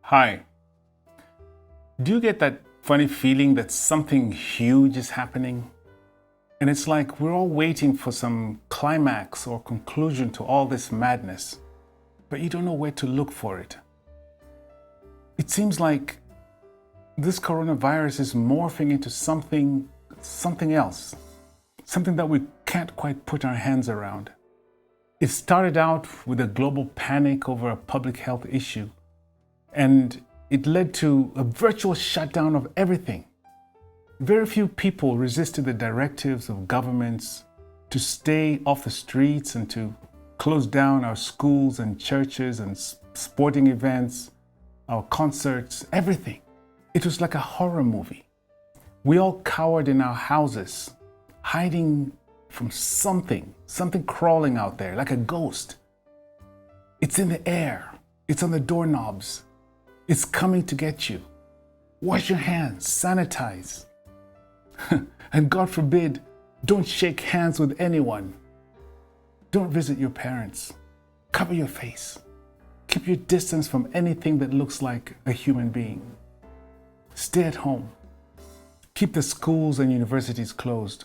Hi. Do you get that funny feeling that something huge is happening? And it's like we're all waiting for some climax or conclusion to all this madness, but you don't know where to look for it. It seems like this coronavirus is morphing into something else, something that we can't quite put our hands around. It started out with a global panic over a public health issue, and it led to a virtual shutdown of everything. Very few people resisted the directives of governments to stay off the streets and to close down our schools and churches and sporting events, our concerts, everything. It was like a horror movie. We all cowered in our houses, hiding from something crawling out there like a ghost. It's in the air. It's on the doorknobs. It's coming to get you. Wash your hands, sanitize. And God forbid, don't shake hands with anyone. Don't visit your parents. Cover your face. Keep your distance from anything that looks like a human being. Stay at home. Keep the schools and universities closed.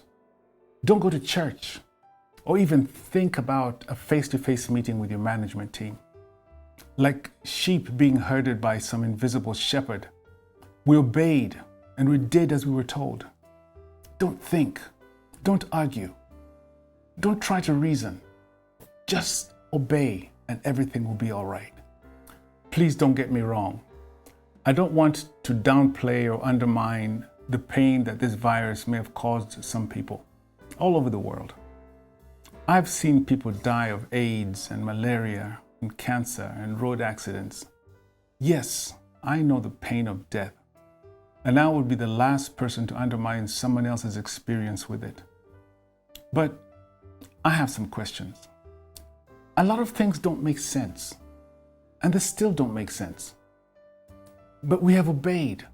Don't go to church or even think about a face-to-face meeting with your management team. Like sheep being herded by some invisible shepherd, we obeyed and we did as we were told. Don't think, don't argue, don't try to reason. Just obey and everything will be all right. Please don't get me wrong. I don't want to downplay or undermine the pain that this virus may have caused some people all over the world. I've seen people die of AIDS and malaria and cancer and road accidents. Yes, I know the pain of death, and I would be the last person to undermine someone else's experience with it. But I have some questions. A lot of things don't make sense, and they still don't make sense. But we have obeyed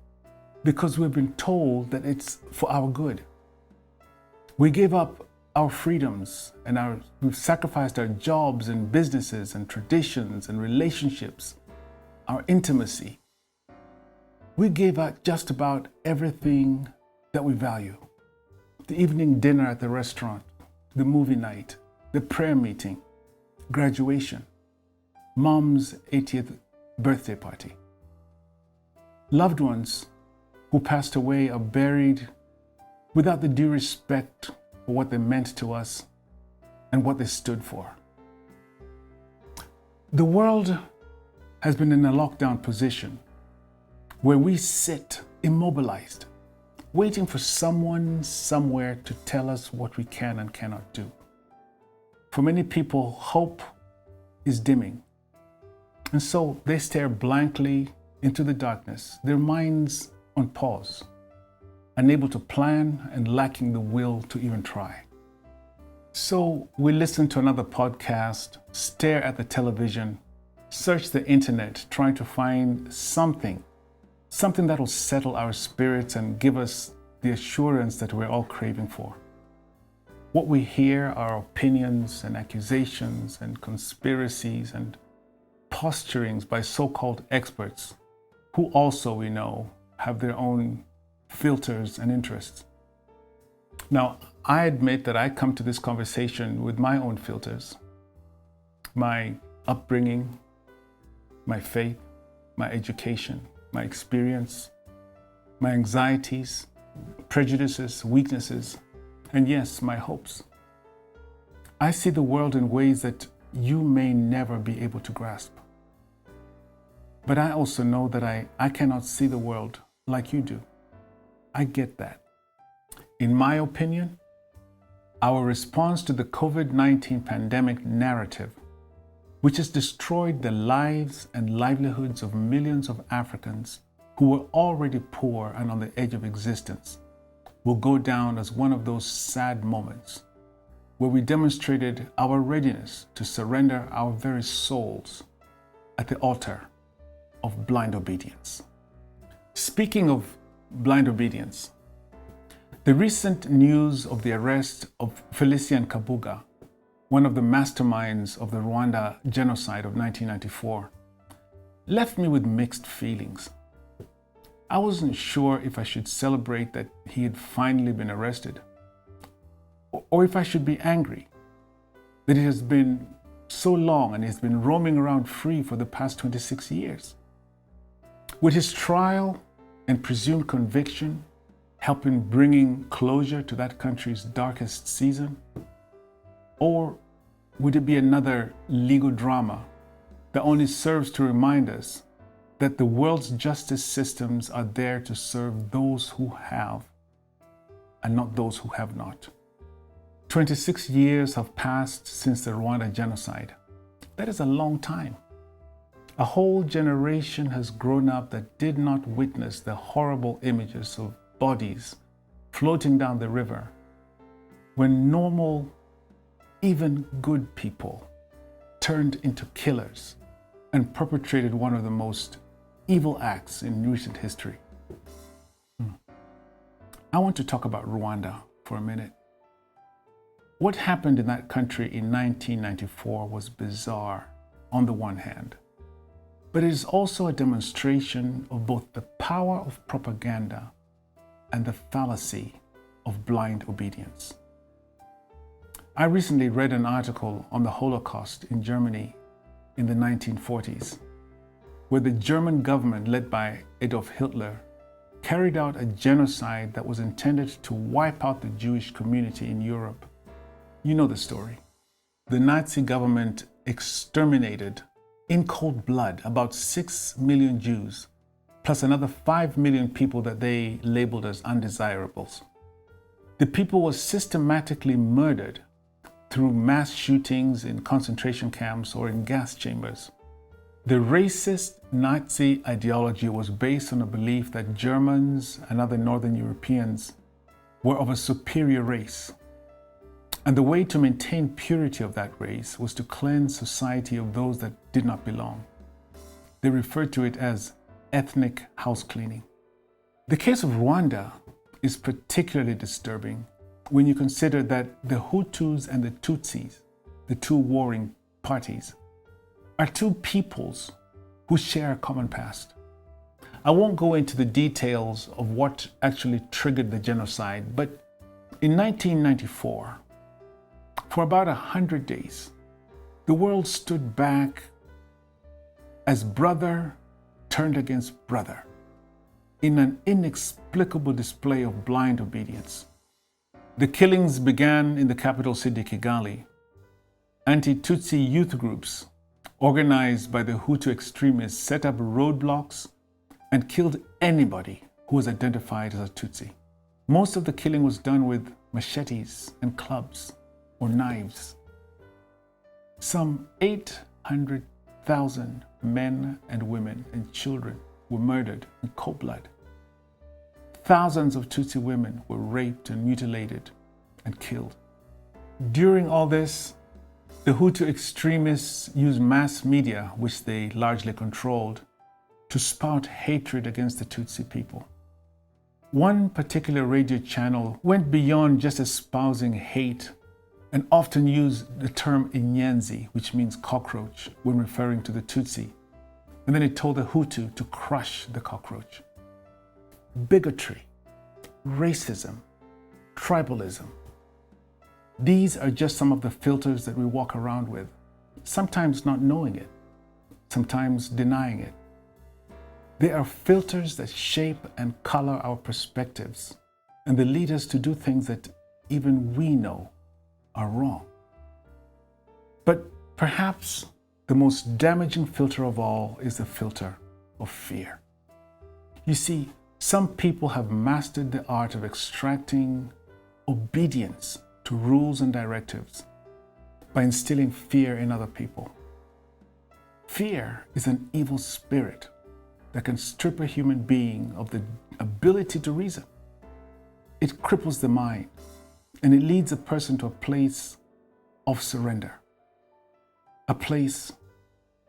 because we've been told that it's for our good. We gave up our freedoms and we've sacrificed our jobs and businesses and traditions and relationships, our intimacy. We gave up just about everything that we value. The evening dinner at the restaurant, the movie night, the prayer meeting, graduation, mom's 80th birthday party. Loved ones who passed away are buried without the due respect for what they meant to us and what they stood for. The world has been in a lockdown position where we sit immobilized, waiting for someone somewhere to tell us what we can and cannot do. For many people, hope is dimming, and so they stare blankly into the darkness, their minds on pause, unable to plan and lacking the will to even try. So we listen to another podcast, stare at the television, search the internet, trying to find something that will settle our spirits and give us the assurance that we're all craving for. What we hear are opinions and accusations and conspiracies and posturings by so-called experts who also, we know, have their own filters and interests. Now, I admit that I come to this conversation with my own filters, my upbringing, my faith, my education, my experience, my anxieties, prejudices, weaknesses, and yes, my hopes. I see the world in ways that you may never be able to grasp. But I also know that I cannot see the world like you do. I get that. In my opinion, our response to the COVID-19 pandemic narrative, which has destroyed the lives and livelihoods of millions of Africans who were already poor and on the edge of existence, will go down as one of those sad moments where we demonstrated our readiness to surrender our very souls at the altar of blind obedience. Speaking of blind obedience, the recent news of the arrest of Felicien Kabuga, one of the masterminds of the Rwanda genocide of 1994, left me with mixed feelings. I wasn't sure if I should celebrate that he had finally been arrested, or if I should be angry that it has been so long and he's been roaming around free for the past 26 years. With his trial and presumed conviction helping bringing closure to that country's darkest season? Or would it be another legal drama that only serves to remind us that the world's justice systems are there to serve those who have and not those who have not? 26 years have passed since the Rwanda genocide. That is a long time. A whole generation has grown up that did not witness the horrible images of bodies floating down the river when normal, even good people turned into killers and perpetrated one of the most evil acts in recent history. I want to talk about Rwanda for a minute. What happened in that country in 1994 was bizarre on the one hand, but it is also a demonstration of both the power of propaganda and the fallacy of blind obedience. I recently read an article on the Holocaust in Germany in the 1940s, where the German government, led by Adolf Hitler, carried out a genocide that was intended to wipe out the Jewish community in Europe. You know the story. The Nazi government exterminated in cold blood about 6 million Jews, plus another 5 million people that they labeled as undesirables. The people were systematically murdered through mass shootings in concentration camps or in gas chambers. The racist Nazi ideology was based on a belief that Germans and other Northern Europeans were of a superior race. And the way to maintain purity of that race was to cleanse society of those that did not belong. They referred to it as ethnic house cleaning. The case of Rwanda is particularly disturbing when you consider that the Hutus and the Tutsis, the two warring parties, are two peoples who share a common past. I won't go into the details of what actually triggered the genocide, but in 1994, for about 100 days, the world stood back as brother turned against brother in an inexplicable display of blind obedience. The killings began in the capital city, Kigali. Anti-Tutsi youth groups, organized by the Hutu extremists, set up roadblocks and killed anybody who was identified as a Tutsi. Most of the killing was done with machetes and clubs or knives. Some 800,000 men and women and children were murdered in cold blood. Thousands of Tutsi women were raped and mutilated and killed. During all this, the Hutu extremists used mass media, which they largely controlled, to spout hatred against the Tutsi people. One particular radio channel went beyond just espousing hate and often used the term inyenzi, which means cockroach, when referring to the Tutsi. And then it told the Hutu to crush the cockroach. Bigotry, racism, tribalism. These are just some of the filters that we walk around with, sometimes not knowing it, sometimes denying it. They are filters that shape and color our perspectives, and they lead us to do things that even we know are wrong. But perhaps the most damaging filter of all is the filter of fear. You see, some people have mastered the art of extracting obedience to rules and directives by instilling fear in other people. Fear is an evil spirit that can strip a human being of the ability to reason. It cripples the mind, and it leads a person to a place of surrender, a place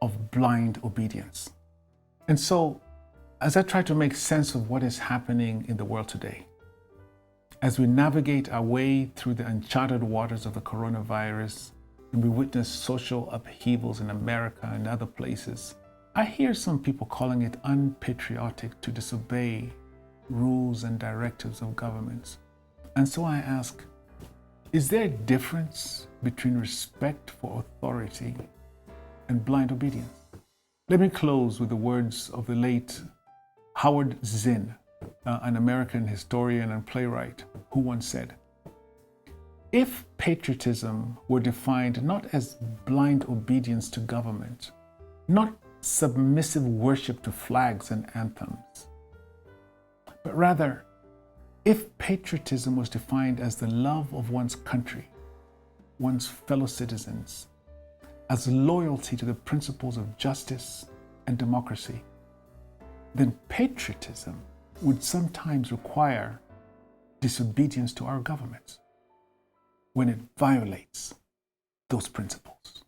of blind obedience. And so, as I try to make sense of what is happening in the world today, as we navigate our way through the uncharted waters of the coronavirus, and we witness social upheavals in America and other places, I hear some people calling it unpatriotic to disobey rules and directives of governments. And so I ask, is there a difference between respect for authority and blind obedience? Let me close with the words of the late Howard Zinn, an American historian and playwright, who once said, "If patriotism were defined not as blind obedience to government, not submissive worship to flags and anthems, but rather, if patriotism was defined as the love of one's country, one's fellow citizens, as loyalty to the principles of justice and democracy, then patriotism would sometimes require disobedience to our governments when it violates those principles."